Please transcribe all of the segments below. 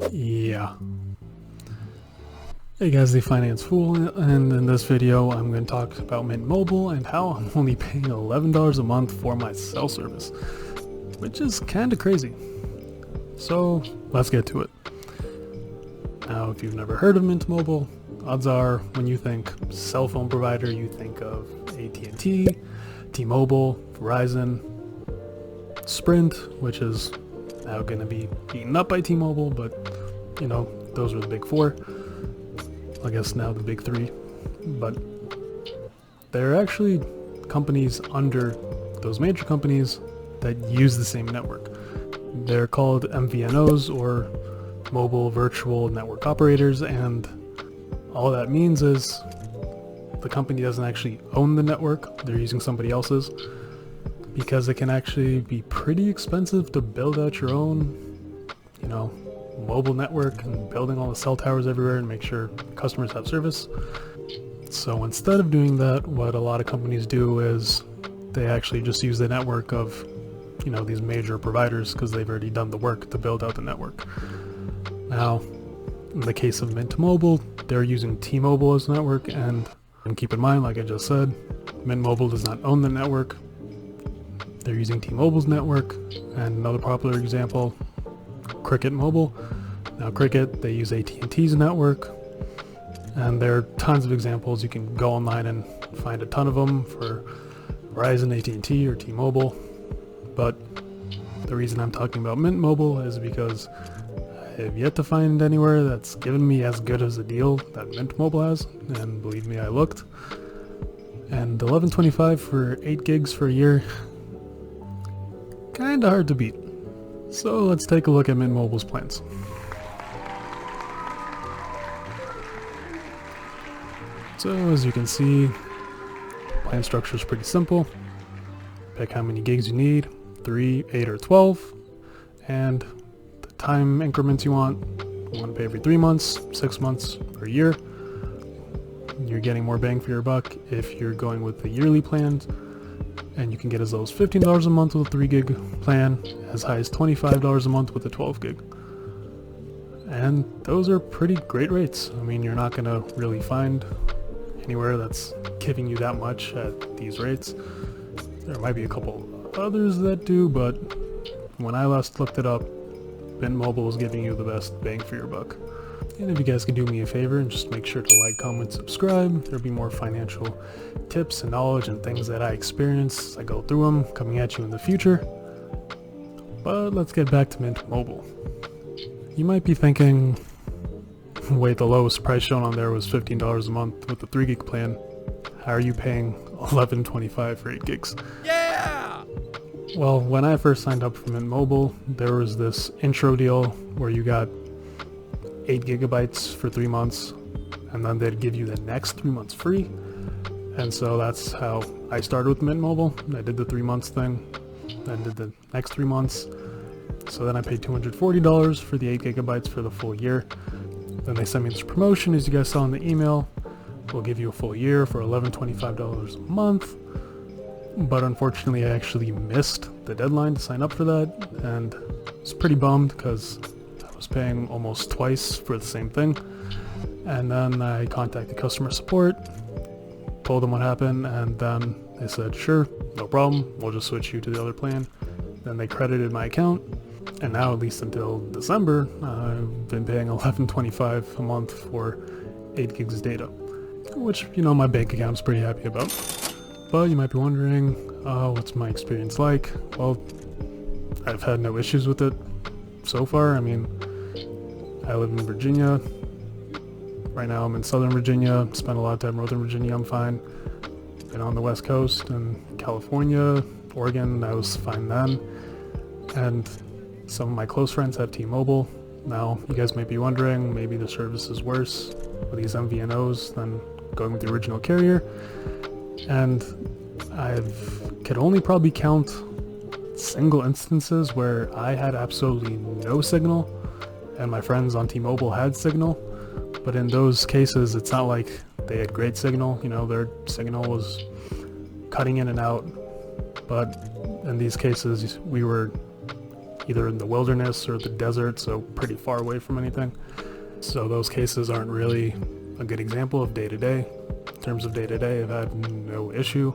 Yeah. Hey guys, the Finance Fool, and in this video I'm going to talk about Mint Mobile and how I'm only paying $11 a month for my cell service, which is kinda crazy. So let's get to it. Now, if you've never heard of Mint Mobile, odds are when you think cell phone provider you think of AT&T, T-Mobile, Verizon, Sprint, which is now going to be eaten up by T-Mobile, but you know, those were the big four. I guess now the big three, but there are actually companies under those major companies that use the same network. They're called MVNOs, or mobile virtual network operators, and all that means is the company doesn't actually own the network, they're using somebody else's, because it can actually be pretty expensive to build out your own, mobile network and building all the cell towers everywhere and make sure customers have service. So instead of doing that, what a lot of companies do is they actually just use the network of these major providers because they've already done the work to build out the network. Now, in the case of Mint Mobile, they're using T-Mobile as a network, and keep in mind, like I just said, Mint Mobile does not own the network. They're using T-Mobile's network. And another popular example, Cricket Mobile. Now Cricket, they use AT&T's network, and there are tons of examples. You can go online and find a ton of them for Verizon, AT&T, or T-Mobile. But the reason I'm talking about Mint Mobile is because I have yet to find anywhere that's given me as good as a deal that Mint Mobile has, and believe me, I looked. And $11.25 for 8 gigs for a year, kinda hard to beat. So let's take a look at Mint Mobile's plans. So as you can see, plan structure is pretty simple. Pick how many gigs you need, 3, 8, or 12, and the time increments you want. You want to pay every 3 months, 6 months, or a year. You're getting more bang for your buck if you're going with the yearly plans, and you can get as low as $15 a month with a 3 gig plan, as high as $25 a month with a 12 gig. And those are pretty great rates. I mean, you're not going to really find anywhere that's giving you that much at these rates. There might be a couple others that do, but when I last looked it up, Mint Mobile is giving you the best bang for your buck. And if you guys could do me a favor and just make sure to like, comment, subscribe, there'll be more financial tips and knowledge and things that I experience as I go through them coming at you in the future. But let's get back to Mint Mobile. You might be thinking, wait, the lowest price shown on there was $15 a month with the 3 gig plan. How are you paying $11.25 for 8 gigs? Yeah! Well, when I first signed up for Mint Mobile, there was this intro deal where you got 8 gigabytes for 3 months, and then they'd give you the next 3 months free. And so that's how I started with Mint Mobile. I did the 3 months thing, then did the next 3 months. So then I paid $240 for the 8 gigabytes for the full year. Then they sent me this promotion, as you guys saw in the email. We'll give you a full year for $11.25 a month. But unfortunately, I actually missed the deadline to sign up for that, and I was pretty bummed because I was paying almost twice for the same thing. And then I contacted customer support, told them what happened, and then they said, sure, no problem, we'll just switch you to the other plan. Then they credited my account, and now, at least until December, I've been paying $11.25 a month for 8 gigs of data, which, my bank account's pretty happy about. But you might be wondering, what's my experience like? Well, I've had no issues with it so far. I mean, I live in Virginia. Right now I'm in Southern Virginia, spent a lot of time in Northern Virginia, I'm fine. Been on the West Coast and California, Oregon, I was fine then. And some of my close friends have T-Mobile. Now, you guys might be wondering, maybe the service is worse with these MVNOs than going with the original carrier. And could only probably count single instances where I had absolutely no signal and my friends on T-Mobile had signal. But in those cases, it's not like they had great signal. Their signal was cutting in and out. But in these cases, we were either in the wilderness or the desert, so pretty far away from anything. So those cases aren't really a good example of day-to-day. In terms of day-to-day, I've had no issue.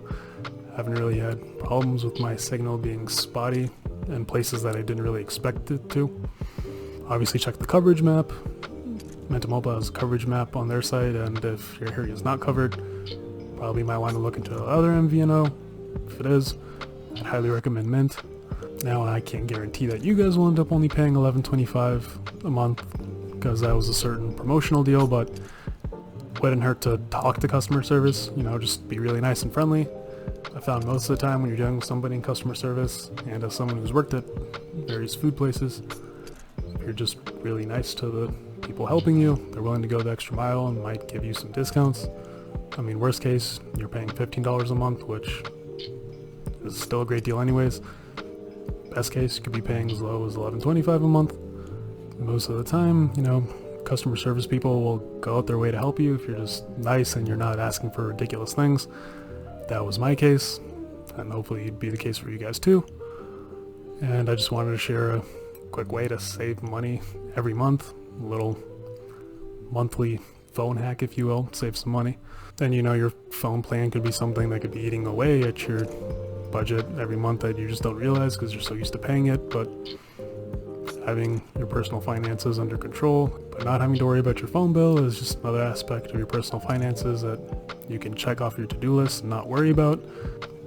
I haven't really had problems with my signal being spotty in places that I didn't really expect it to. Obviously check the coverage map. MintMobile has a coverage map on their site, and if your area is not covered, probably might want to look into the other MVNO. If it is, I'd highly recommend Mint. Now, I can't guarantee that you guys will end up only paying $11.25 a month because that was a certain promotional deal, but it wouldn't hurt to talk to customer service, just be really nice and friendly. I found most of the time when you're dealing with somebody in customer service, and as someone who's worked at various food places, if you're just really nice to the people helping you, they're willing to go the extra mile and might give you some discounts. I mean, worst case, you're paying $15 a month, which is still a great deal anyways. Best case, you could be paying as low as $11.25 a month. Most of the time, customer service people will go out their way to help you if you're just nice and you're not asking for ridiculous things. That was my case, and hopefully it'd be the case for you guys too. And I just wanted to share a quick way to save money every month, a little monthly phone hack, if you will, save some money. Then your phone plan could be something that could be eating away at your budget every month that you just don't realize because you're so used to paying it. But having your personal finances under control, but not having to worry about your phone bill, is just another aspect of your personal finances that you can check off your to-do list and not worry about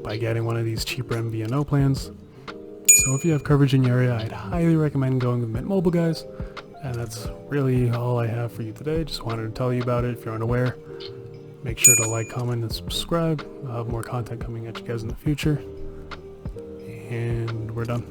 by getting one of these cheaper MVNO plans. So if you have coverage in your area, I'd highly recommend going with MintMobile, guys. And that's really all I have for you today. Just wanted to tell you about it if you're unaware. Make sure to like, comment, and subscribe. I'll have more content coming at you guys in the future. And we're done.